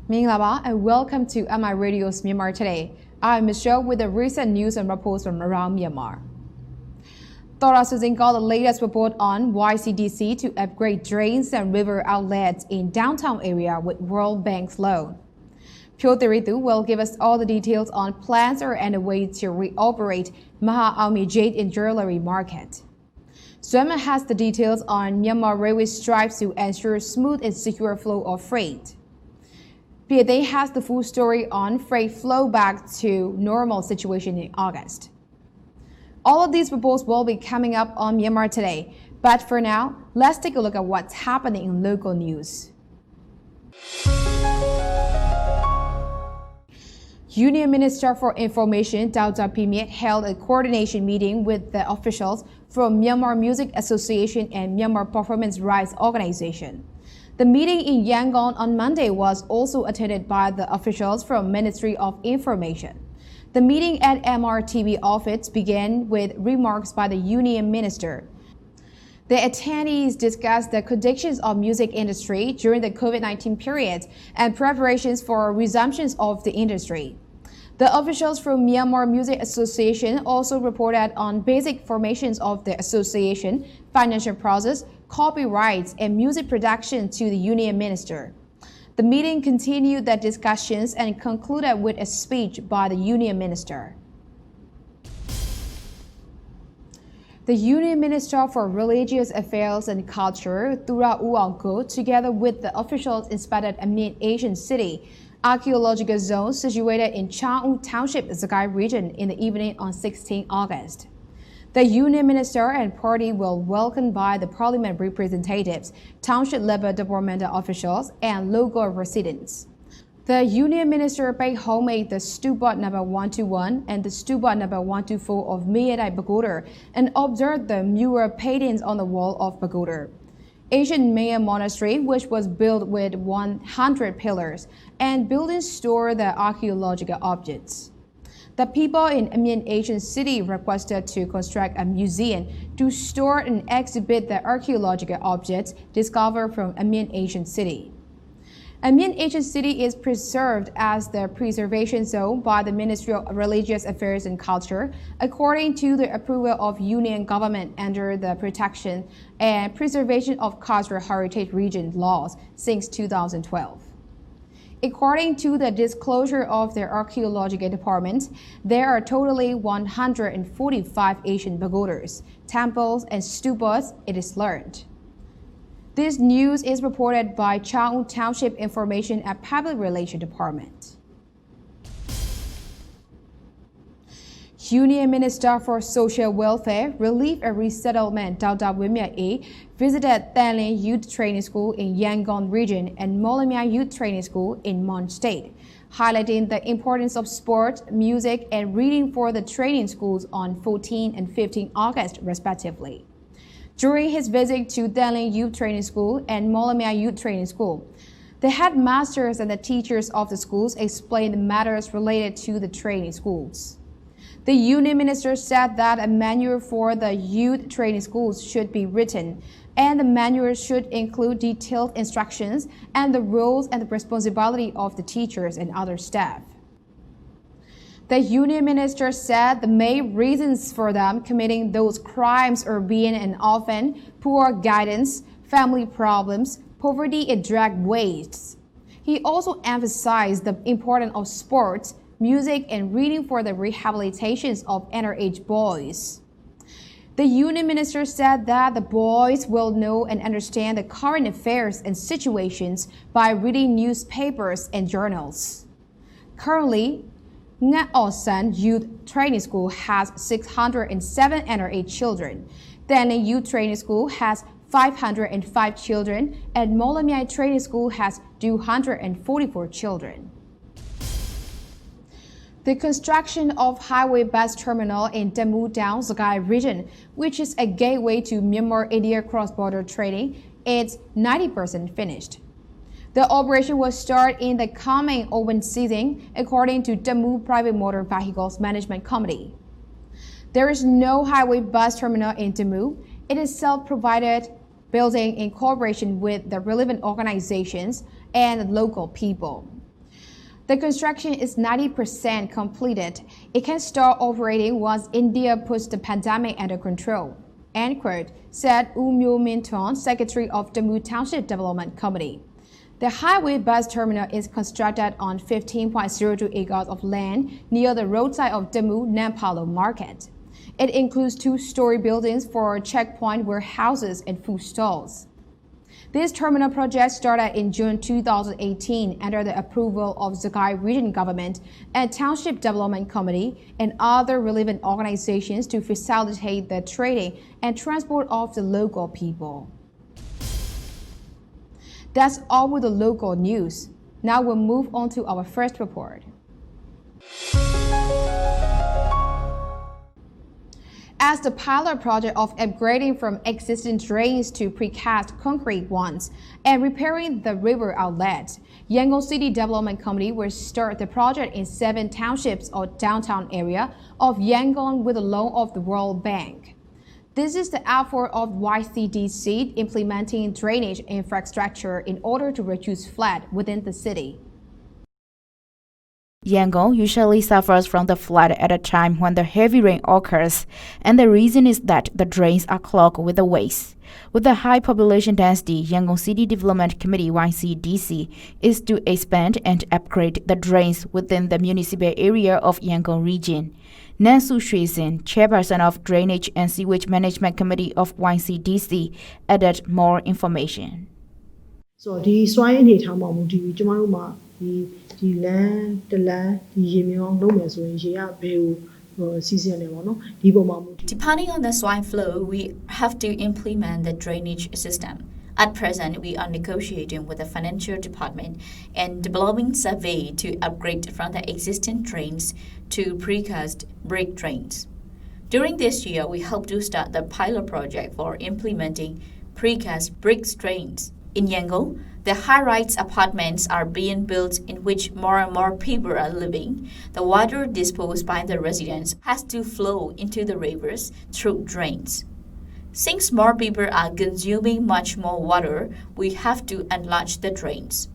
Myanmar and welcome to MI Radio's Myanmar Today. I'm Michelle with the recent news and reports from around Myanmar. Thora Susan got the latest report on YCDC to upgrade drains and river outlets in downtown area with World Bank's loan. Pyo Thiritu will give us all the details on plans or and a way to reoperate Mahaaungmye Jade in Jewellery market. Swema has the details on Myanmar Railway strives to ensure smooth and secure flow of freight. Jade has the full story on freight flow back to normal situation in August. All of these reports will be coming up on Myanmar Today, but for now, let's take a look at what's happening in local news. Union Minister for Information Dauda Pimiet held a coordination meeting with the officials from Myanmar Music Association and Myanmar Performance Rights Organization. The meeting in Yangon on Monday was also attended by the officials from Ministry of Information. The meeting at MRTV office began with remarks by the Union Minister. The attendees discussed the conditions of music industry during the COVID-19 period and preparations for resumptions of the industry. The officials from Myanmar Music Association also reported on basic formations of the association, financial process, copyrights, and music production to the Union Minister. The meeting continued the discussions and concluded with a speech by the Union Minister. The Union Minister for Religious Affairs and Culture, Tura Uangko, together with the officials inspected a mid-Asian city archaeological zone situated in Tamu Township, Jade region in the evening on 16 August. The Union Minister and party were welcomed by the Parliament representatives, township level departmental officials, and local residents. The Union Minister paid homage the Stupa number 121 and the Stupa number 124 of Myanmar Pagoda and observed the mural paintings on the wall of Pagoda. Ancient Maya monastery, which was built with 100 pillars, and buildings store the archaeological objects. The people in Amiens ancient city requested to construct a museum to store and exhibit the archaeological objects discovered from Amiens ancient city. Amiens ancient city is preserved as the preservation zone by the Ministry of Religious Affairs and Culture, according to the approval of Union government under the Protection and Preservation of Cultural Heritage Region laws since 2012. According to the disclosure of the archaeological department, there are totally 145 ancient pagodas, temples, and stupas, it is learned. This news is reported by Tamu Township Information and Public Relations Department. Union Minister for Social Welfare, Relief and Resettlement Mahaaungmye visited Tanlin Youth Training School in Yangon region and Mahaaungmye Youth Training School in Mon State, highlighting the importance of sport, music, and reading for the training schools on 14 and 15 August, respectively. During his visit to Tanlin Youth Training School and Mahaaungmye Youth Training School, the headmasters and the teachers of the schools explained matters related to the training schools. The Union Minister said that a manual for the youth training schools should be written, and the manual should include detailed instructions and the roles and the responsibility of the teachers and other staff. The Union Minister said the main reasons for them committing those crimes are being an orphan, poor guidance, family problems, poverty, and drug waste. He also emphasized the importance of sports, music, and reading for the rehabilitations of underage boys. The Union Minister said that the boys will know and understand the current affairs and situations by reading newspapers and journals. Currently, Ngat Osan Youth Training School has 607 underage children. Tanlin Youth Training School has 505 children, and Mahaaungmye Training School has 244 children. The construction of highway bus terminal in Tamu down Jade region, which is a gateway to Myanmar-India cross-border trading, is 90% finished. The operation will start in the coming open season, according to Tamu Private Motor Vehicles Management Committee. There is no highway bus terminal in Tamu. It is self-provided building in cooperation with the relevant organizations and local people. The construction is 90% completed. It can start operating once India puts the pandemic under control. End quote, said Myo Min-ton, Secretary of Tamu Township Development Committee. The highway bus terminal is constructed on 15.02 acres of land near the roadside of Tamu Nampalo Market. It includes 2-story buildings for checkpoint warehouses and food stalls. This terminal project started in June 2018 under the approval of Zagai Region Government and Township Development Committee and other relevant organizations to facilitate the trading and transport of the local people. That's all with the local news. Now we'll move on to our first report. As the pilot project of upgrading from existing drains to precast concrete ones and repairing the river outlet, Yangon City Development Committee will start the project in 7 townships or downtown area of Yangon with a loan of the World Bank. This is the effort of YCDC implementing drainage infrastructure in order to reduce flood within the city. Yangon usually suffers from the flood at a time when the heavy rain occurs, and the reason is that the drains are clogged with the waste. With the high population density, Yangon City Development Committee YCDC is to expand and upgrade the drains within the municipal area of Yangon region. Nansu Shuizhen, chairperson of Drainage and Sewage Management Committee of YCDC, added more information. So the soil in it, how much do you tomorrow? The land, the land, the yemong, no mess when she are season. Depending on the soil flow, we have to implement the drainage system. At present, we are negotiating with the financial department and developing survey to upgrade from the existing drains to precast brick drains. During this year, we hope to start the pilot project for implementing precast brick drains. In Yangon, the high-rise apartments are being built in which more and more people are living. The water disposed by the residents has to flow into the rivers through drains. Since more people are consuming much more water, we have to enlarge the drains.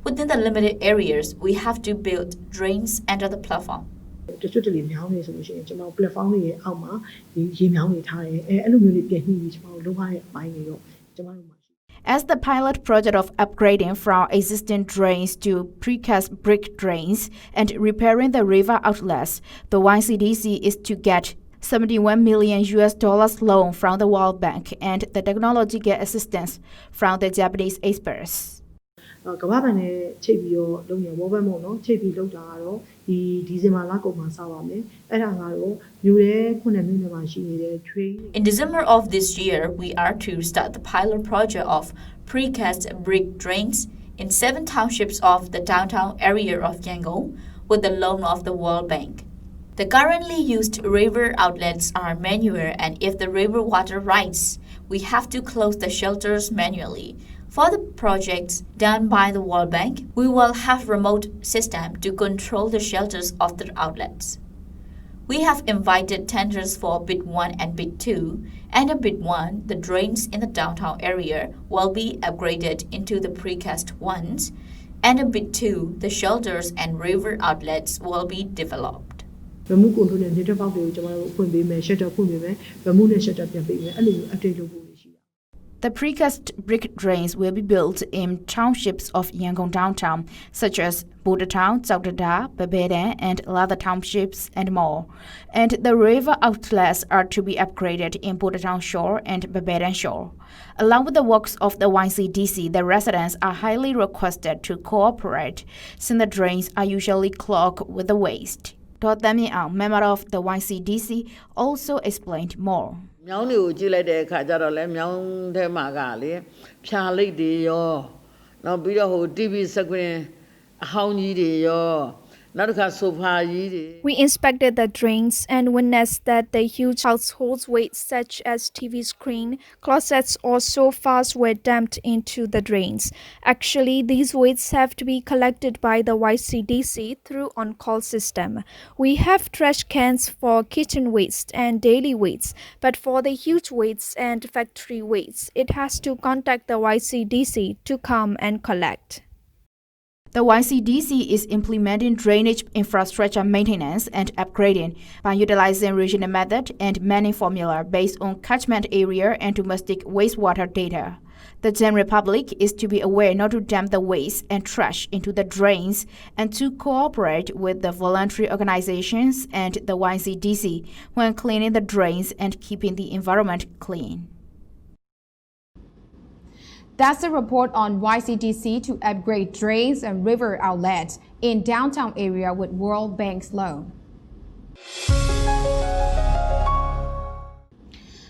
Within the limited areas, we have to build drains under the platform. As the pilot project of upgrading from existing drains to precast brick drains and repairing the river outlets, the YCDC is to get $71 million loan from the World Bank and the technological assistance from the Japanese experts. In December of this year, we are to start the pilot project of precast brick drains in 7 townships of the downtown area of Yangon with the loan of the World Bank. The currently used river outlets are manual, and if the river water rises, we have to close the shelters manually. For the projects done by the World Bank, we will have remote system to control the shelters of the outlets. We have invited tenders for bid 1 and bid 2, and in bid 1, the drains in the downtown area will be upgraded into the precast ones, and in bid 2, the shelters and river outlets will be developed. The precast brick drains will be built in townships of Yangon downtown, such as Budatown, Zaudada, Babeda, and other townships and more. And the river outlets are to be upgraded in Budatown Shore and Babeda Shore. Along with the works of the YCDC, the residents are highly requested to cooperate, since the drains are usually clogged with the waste. Tamu, member of the YCDC, also explained more. We inspected the drains and witnessed that the huge household waste such as TV screen, closets or sofas were dumped into the drains. Actually, these wastes have to be collected by the YCDC through on-call system. We have trash cans for kitchen waste and daily waste, but for the huge wastes and factory wastes, it has to contact the YCDC to come and collect. The YCDC is implementing drainage infrastructure maintenance and upgrading by utilizing regional method and manning formula based on catchment area and domestic wastewater data. The general public is to be aware not to dump the waste and trash into the drains and to cooperate with the voluntary organizations and the YCDC when cleaning the drains and keeping the environment clean. That's a report on YCDC to upgrade drains and river outlets in downtown area with World Bank's loan.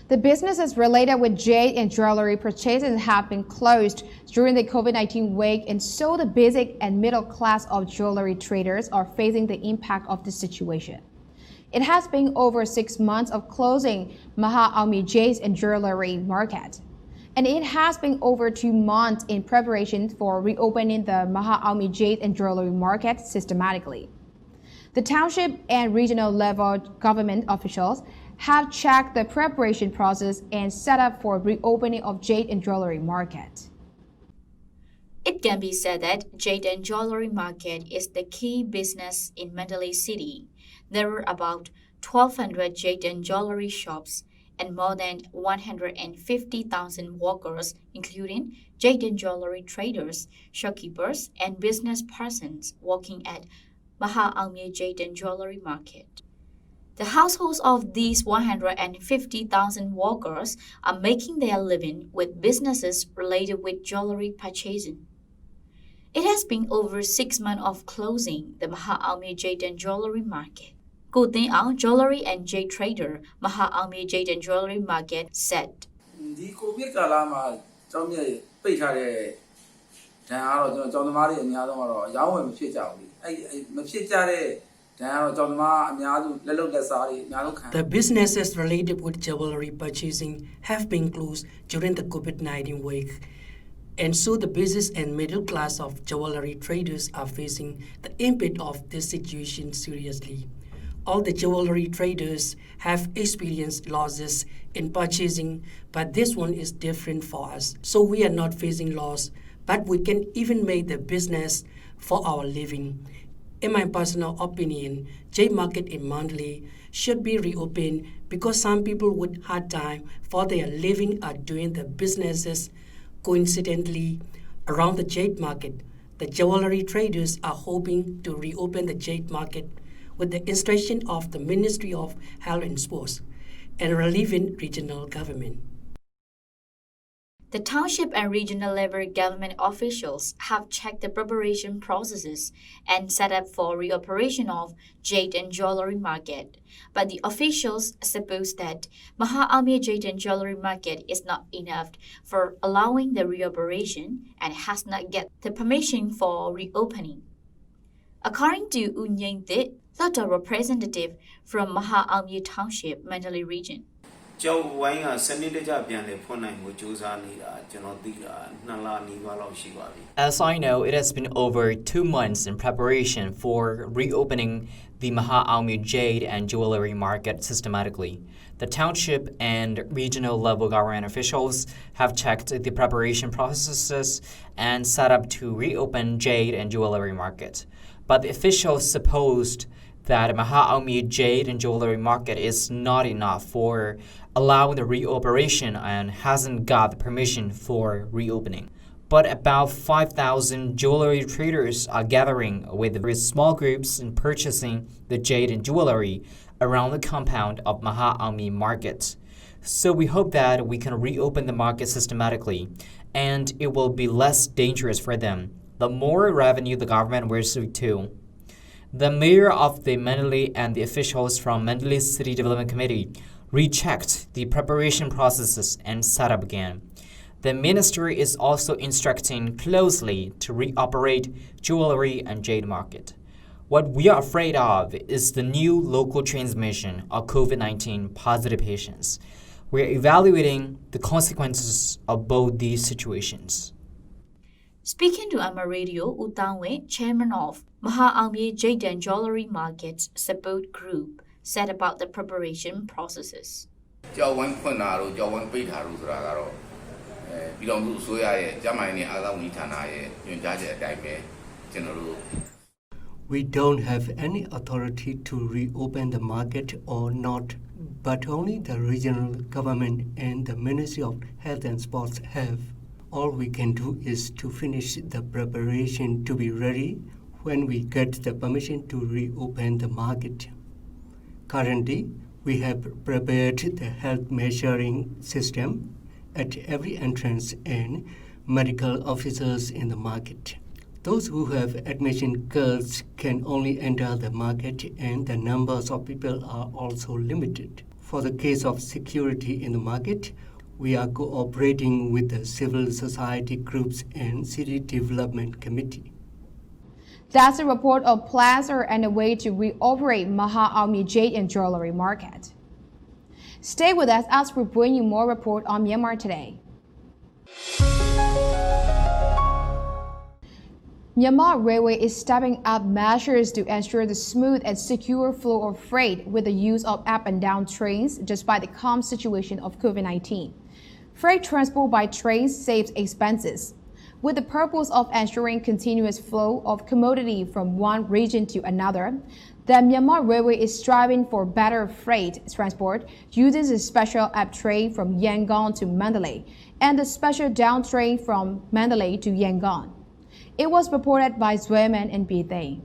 The businesses related with jade and jewelry purchases have been closed during the COVID-19 wave, and so the basic and middle class of jewelry traders are facing the impact of the situation. It has been over 6 months of closing Mahaaungmye jade and jewelry market. And it has been over 2 months in preparation for reopening the Mahaaungmye jade and jewelry market systematically. The township and regional level government officials have checked the preparation process and set up for reopening of jade and jewelry market. It can be said that jade and jewelry market is the key business in Mandalay City. There are about 1,200 jade and jewelry shops and more than 150,000 workers, including jade and jewelry traders, shopkeepers, and business persons working at Mahaaungmye Jade and Jewelry Market. The households of these 150,000 workers are making their living with businesses related with jewelry purchasing. It has been over 6 months of closing the Mahaaungmye Jade and Jewelry Market. Ko Tin Aung, jewelry and jade trader, Mahaaungmye Jade and Jewelry Market, said. The COVID ကာလမှာကျောင်းမြတ်ပိတ်ထားတဲ့ဒဏ်အားတော့ကျွန်တော်ကျောင်းသမားတွေအများဆုံးကတော့ရောင်းဝယ်မဖြစ်ကြဘူး။အဲ့မဖြစ်ကြတဲ့ဒဏ်အားတော့ကျောင်းသမားအများစုလက်လုပ်လက်စားတွေအများဆုံးခံ The businesses related with jewelry purchasing have been closed during the COVID-19 wave. And so the business and middle class of jewelry traders are facing the impact of this situation seriously. All the jewelry traders have experienced losses in purchasing, but this one is different for us. So we are not facing loss, but we can even make the business for our living. In my personal opinion, jade market in Mandalay should be reopened because some people with hard time for their living are doing the businesses. Coincidentally, around the jade market, the jewelry traders are hoping to reopen the jade market with the instruction of the Ministry of Health and Sports and relevant regional government. The township and regional level government officials have checked the preparation processes and set up for reoperation of jade and jewelry market. But the officials suppose that Mahaaungmye Jade and Jewelry Market is not enough for allowing the reoperation and has not get the permission for reopening. According to Unyingte, the representative from Mahaaungmye Township, Mandalay region. As I know, it has been over 2 months in preparation for reopening the Mahaaungmye Jade and Jewelry Market systematically. The township and regional level government officials have checked the preparation processes and set up to reopen Jade and Jewelry Market. But the officials supposed that Mahaaungmye Jade and Jewelry Market is not enough for allowing the reoperation and hasn't got the permission for reopening. But about 5,000 jewelry traders are gathering with small groups and purchasing the jade and jewelry around the compound of Mahaaungmye Market. So we hope that we can reopen the market systematically and it will be less dangerous for them. The more revenue the government will receive too. The mayor of the Mandalay and the officials from Mandalay City Development Committee rechecked the preparation processes and set up again. The ministry is also instructing closely to reoperate jewelry and jade market. What we are afraid of is the new local transmission of COVID-19 positive patients. We are evaluating the consequences of both these situations. Speaking to Myanmar Radio, Utangwe, chairman of Mahaaungmye Jade and Jewelry Markets Support Group, said about the preparation processes. ကျွန်တော်တို့ We don't have any authority to reopen the market or not, but only the regional government and the Ministry of Health and Sports have. All we can do is to finish the preparation to be ready when we get the permission to reopen the market. Currently, we have prepared the health measuring system at every entrance and medical officers in the market. Those who have admission cards can only enter the market, and the numbers of people are also limited. For the case of security in the market, we are cooperating with the civil society groups and City Development Committee. That's a report of plans and a way to reoperate Mahaaungmye Jade and Jewellery Market. Stay with us as we bring you more report on Myanmar Today. Myanmar Railway is stepping up measures to ensure the smooth and secure flow of freight with the use of up and down trains despite the calm situation of COVID-19. Freight transport by trains saves expenses. With the purpose of ensuring continuous flow of commodity from one region to another, the Myanmar Railway is striving for better freight transport using the special up train from Yangon to Mandalay and the special down train from Mandalay to Yangon. It was reported by Jewellery and Jade.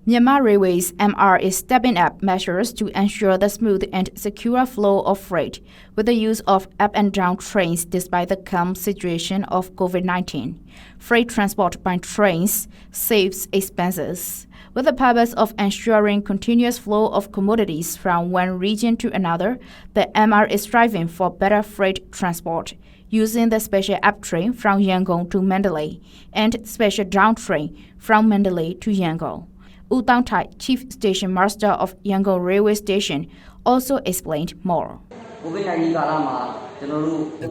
Myanmar Railways MR is stepping up measures to ensure the smooth and secure flow of freight with the use of up and down trains despite the calm situation of COVID-19. Freight transport by trains saves expenses. With the purpose of ensuring continuous flow of commodities from one region to another, the MR is striving for better freight transport using the special up train from Yangon to Mandalay and special down train from Mandalay to Yangon. U Tang Tai, Chief Station Master of Yangon Railway Station, also explained more. The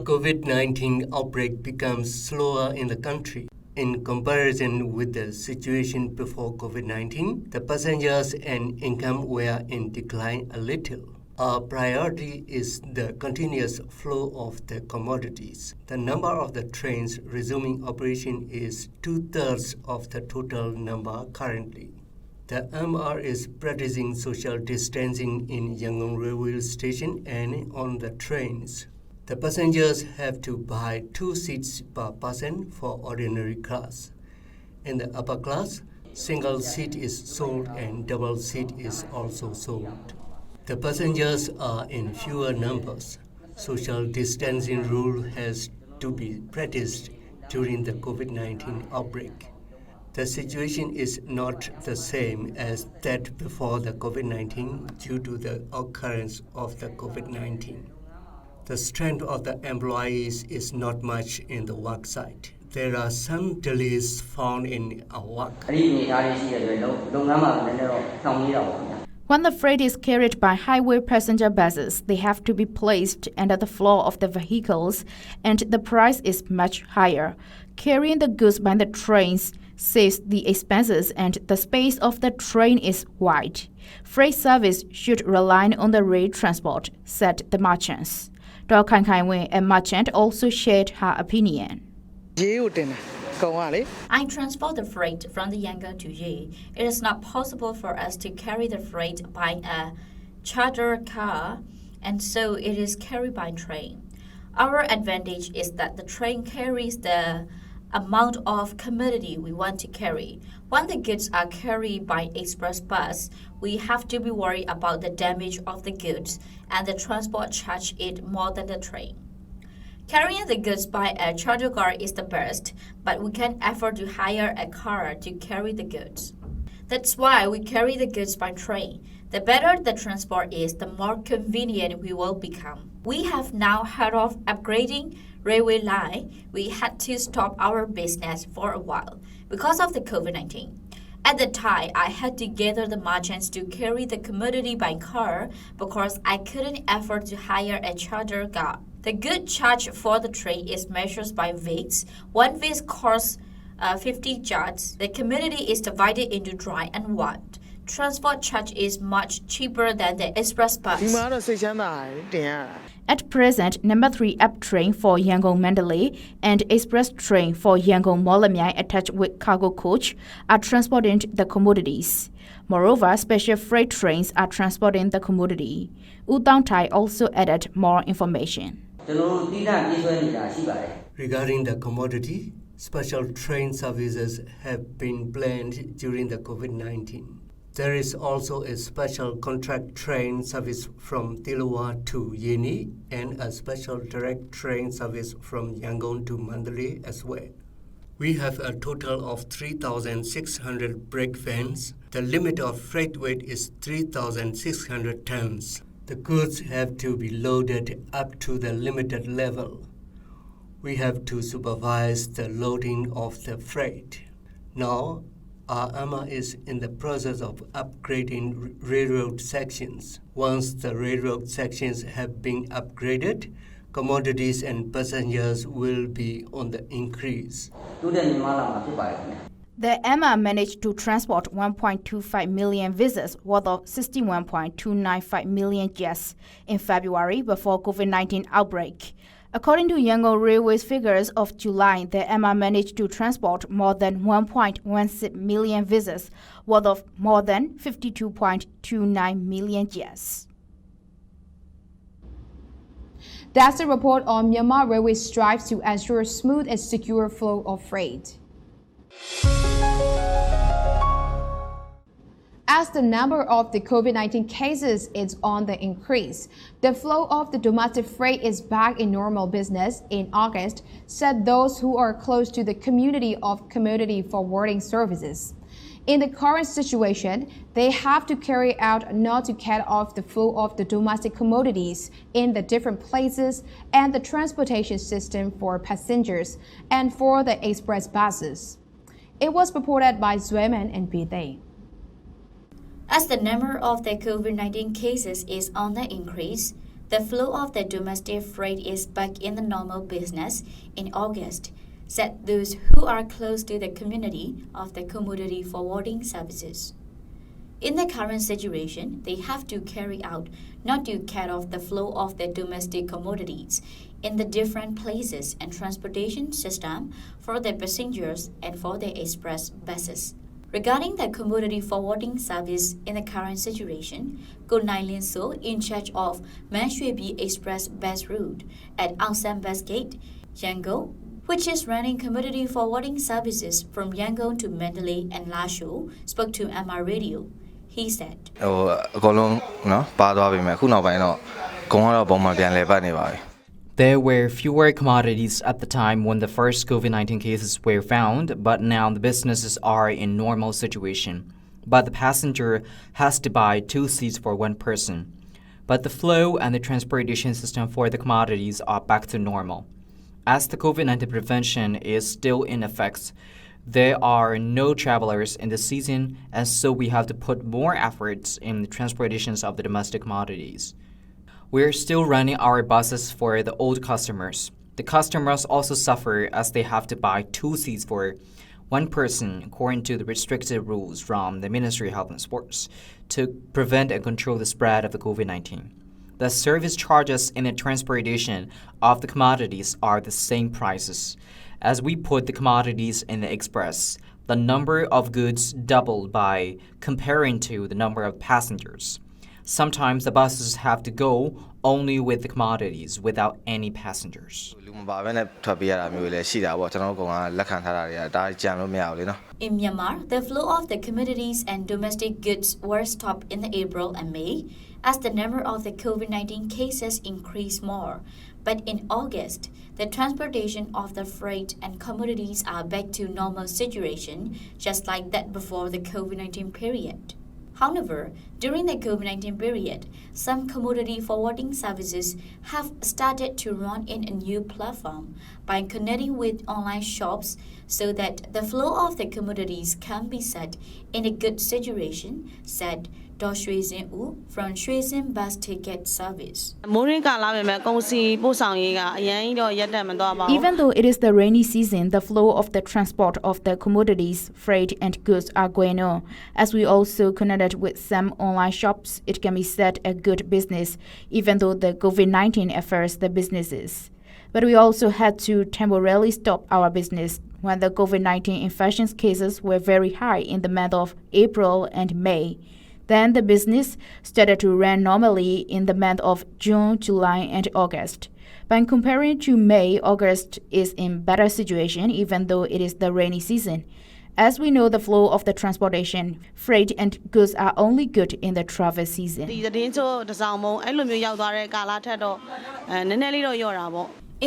COVID-19 outbreak becomes slower in the country. In comparison with the situation before COVID-19, the passengers and income were in decline a little. Our priority is the continuous flow of the commodities. The number of the trains resuming operation is 2/3 of the total number currently. The MR is practicing social distancing in Yangon Railway Station and on the trains. The passengers have to buy 2 seats per person for ordinary class. In the upper class, single seat is sold and double seat is also sold. The passengers are in fewer numbers. Social distancing rule has to be practiced during the COVID-19 outbreak. The situation is not the same as that before the COVID-19 due to the occurrence of the COVID-19. The strength of the employees is not much in the work site. There are some delays found in our work. When the freight is carried by highway passenger buses, they have to be placed under the floor of the vehicles, and the price is much higher. Carrying the goods by the trains saves the expenses, and the space of the train is wide. Freight service should rely on the rail transport, said the merchants. Dr. Khan Kai-wen, a merchant, also shared her opinion. I transport the freight from the Yangon to Jade. It is not possible for us to carry the freight by a charter car, and so it is carried by train. Our advantage is that the train carries the amount of commodity we want to carry. When the goods are carried by express bus, we have to be worried about the damage of the goods, and the transport charge it more than the train. Carrying the goods by a charter car is the best, but we can't afford to hire a car to carry the goods. That's why we carry the goods by train. The better the transport is, the more convenient we will become. We have now heard of upgrading railway line. We had to stop our business for a while because of the COVID-19. At the time, I had to gather the merchants to carry the commodity by car because I couldn't afford to hire a charter car. The good charge for the train is measured by weights. One weight costs 50 jads. The commodity is divided into dry and wet. Transport charge is much cheaper than the express bus. At present, number 3 up train for Yangon Mandalay and express train for Yangon Mahaaungmye attached with cargo coach are transporting the commodities. Moreover, special freight trains are transporting the commodity. U Tang Tai also added more information. Regarding the commodity, special train services have been planned during the COVID-19. There is also a special contract train service from Tilawa to Yeni and a special direct train service from Yangon to Mandalay as well. We have a total of 3,600 brake vans. The limit of freight weight is 3,600 tons. The goods have to be loaded up to the limited level. We have to supervise the loading of the freight. Now, our AMA is in the process of upgrading railroad sections. Once the railroad sections have been upgraded, commodities and passengers will be on the increase. The EMA managed to transport 1.25 million visas worth of 61.295 million guests in February before COVID-19 outbreak. According to Yangon Railway's figures of July, the EMA managed to transport more than 1.16 million visas worth of more than 52.29 million guests. That's the report on Myanmar Railway strives to ensure smooth and secure flow of freight. As the number of the COVID-19 cases is on the increase, the flow of the domestic freight is back in normal business in August, said those who are close to the community of commodity forwarding services. In the current situation, they have to carry out not to cut off the flow of the domestic commodities in the different places and the transportation system for passengers and for the express buses. It was reported by Jewellery and Jade. As the number of the COVID-19 cases is on the increase, the flow of the domestic freight is back in the normal business in August, said those who are close to the community of the commodity forwarding services. In the current situation, they have to carry out not to cut off the flow of the domestic commodities in the different places and transportation system for the passengers and for the express buses. Regarding the commodity forwarding service in the current situation, Go Nailin So, in charge of Manshwebi Express bus route at Aung Bus Gate, Yangon, which is running commodity forwarding services from Yangon to Mandalay and Lashu, spoke to MR Radio. He said, There were fewer commodities at the time when the first COVID-19 cases were found, but now the businesses are in normal situation. But the passenger has to buy 2 seats for 1 person. But the flow and the transportation system for the commodities are back to normal. As the COVID-19 prevention is still in effect, there are no travelers in the season, and so we have to put more efforts in the transportations of the domestic commodities. We're still running our buses for the old customers. The customers also suffer as they have to buy 2 seats for 1 person according to the restrictive rules from the Ministry of Health and Sports to prevent and control the spread of the COVID-19. The service charges in the transportation of the commodities are the same prices. As we put the commodities in the express, the number of goods doubled by comparing to the number of passengers. Sometimes the buses have to go only with the commodities without any passengers. In Myanmar, the flow of the commodities and domestic goods were stopped in April and May as the number of the COVID-19 cases increased more. But in August, the transportation of the freight and commodities are back to normal situation, just like that before the COVID-19 period. However, during the COVID-19 period, some commodity forwarding services have started to run in a new platform by connecting with online shops so that the flow of the commodities can be set in a good situation, said Do Shui Zin Wu from Shui Zin Bus Ticket Service. Even though it is the rainy season, the flow of the transport of the commodities, freight and goods are going on. As we also connected with some online shops, it can be said a good business, even though the COVID-19 affects the businesses. But we also had to temporarily stop our business when the COVID-19 infection cases were very high in the month of April and May. Then the business started to run normally in the month of June, July, and August. By comparing to May, August is in better situation even though it is the rainy season. As we know, the flow of the transportation, freight and goods are only good in the travel season. In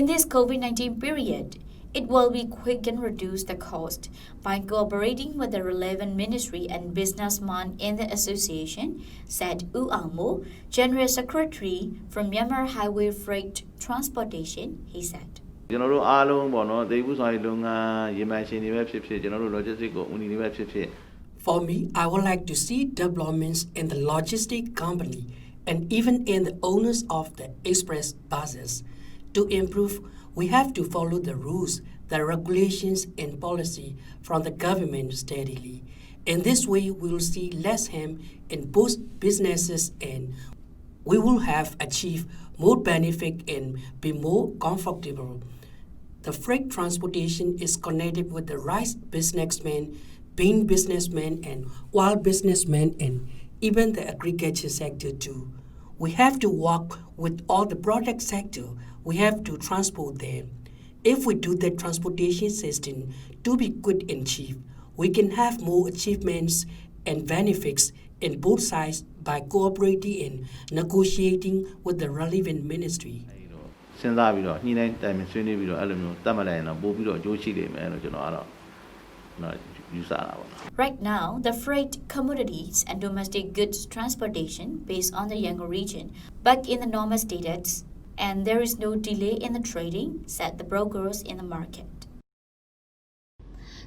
this COVID-19 period, it will be quick and reduce the cost by cooperating with the relevant ministry and businessman in the association, said Mahaaungmye, General Secretary from Myanmar Highway Freight Transportation, he said. For me, I would like to see developments in the logistic company and even in the owners of the express buses. To improve, we have to follow the rules, the regulations and policy from the government steadily. In this way, we will see less harm in both businesses and we will have achieved more benefit and be more comfortable. The freight transportation is connected with the right businessmen, being businessmen and wild businessmen and even the agriculture sector too. We have to work with all the product sector. We have to transport them. If we do the transportation system to be good and cheap, we can have more achievements and benefits in both sides by cooperating and negotiating with the relevant ministry. Right now, the freight, commodities and domestic goods transportation based on the Yangon region back in the normal status, and there is no delay in the trading, said the brokers in the market.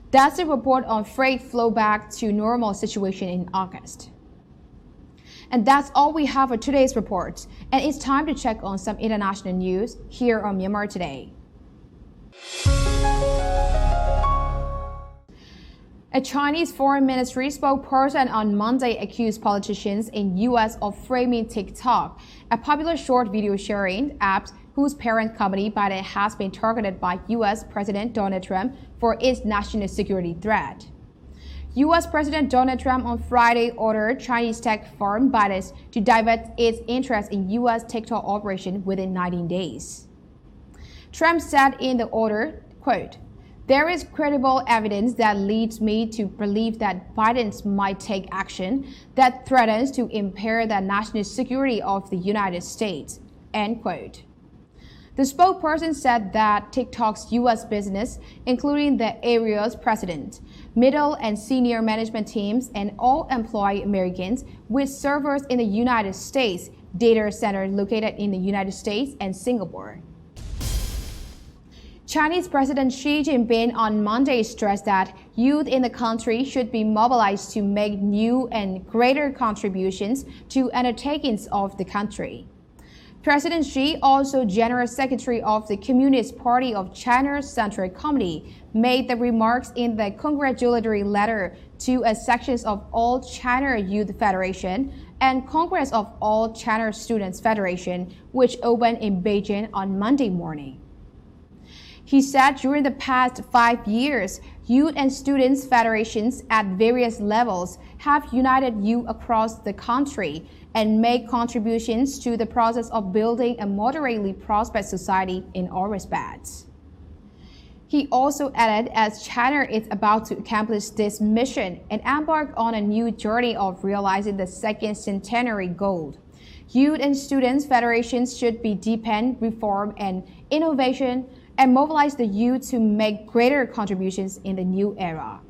That's a report on freight flow back to normal situation in August. And that's all we have for today's report. And it's time to check on some international news here on Myanmar Today. A Chinese foreign ministry spokesperson on Monday accused politicians in U.S. of framing TikTok, a popular short video sharing app whose parent company Biden has been targeted by U.S. President Donald Trump for its national security threat. U.S. President Donald Trump on Friday ordered Chinese tech firm ByteDance to divest its interest in U.S. TikTok operation within 19 days. Trump said in the order, quote, "There is credible evidence that leads me to believe that ByteDance might take action that threatens to impair the national security of the United States," end quote. The spokesperson said that TikTok's U.S. business, including the area's president, middle and senior management teams, and all employed Americans with servers in the United States, data center located in the United States and Singapore. Chinese President Xi Jinping on Monday stressed that youth in the country should be mobilized to make new and greater contributions to undertakings of the country. President Xi, also General Secretary of the Communist Party of China's Central Committee, made the remarks in the congratulatory letter to a sections of All China Youth Federation and Congress of All China Students Federation, which opened in Beijing on Monday morning. He said during the past 5 years, youth and students federations at various levels have united youth across the country and made contributions to the process of building a moderately prosperous society in all respects. He also added, as China is about to accomplish this mission and embark on a new journey of realizing the second centenary goal, youth and students federations should be deepened, reform and innovation, and mobilize the youth to make greater contributions in the new era.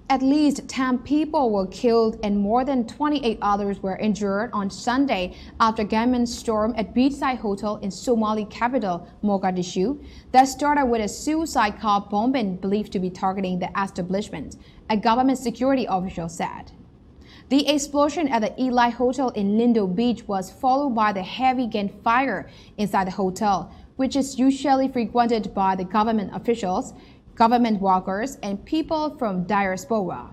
At least 10 people were killed and more than 28 others were injured on Sunday after gunmen stormed a beachside hotel in Somali capital, Mogadishu, that started with a suicide car bombing believed to be targeting the establishment, a government security official said. The explosion at the Eli Hotel in Lindo Beach was followed by the heavy gunfire inside the hotel, which is usually frequented by the government officials, government workers, and people from diaspora.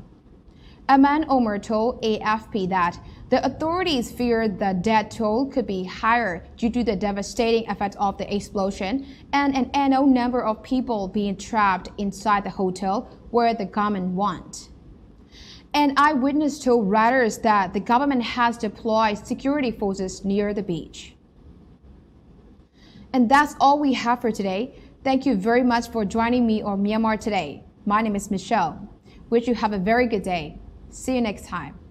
A man Omer told AFP that the authorities feared the death toll could be higher due to the devastating effect of the explosion and an unknown number of people being trapped inside the hotel where the gunmen went. An eyewitness told writers that the government has deployed security forces near the beach. And that's all we have for today. Thank you very much for joining me on Myanmar Today. My name is Michelle. Wish you have a very good day. See you next time.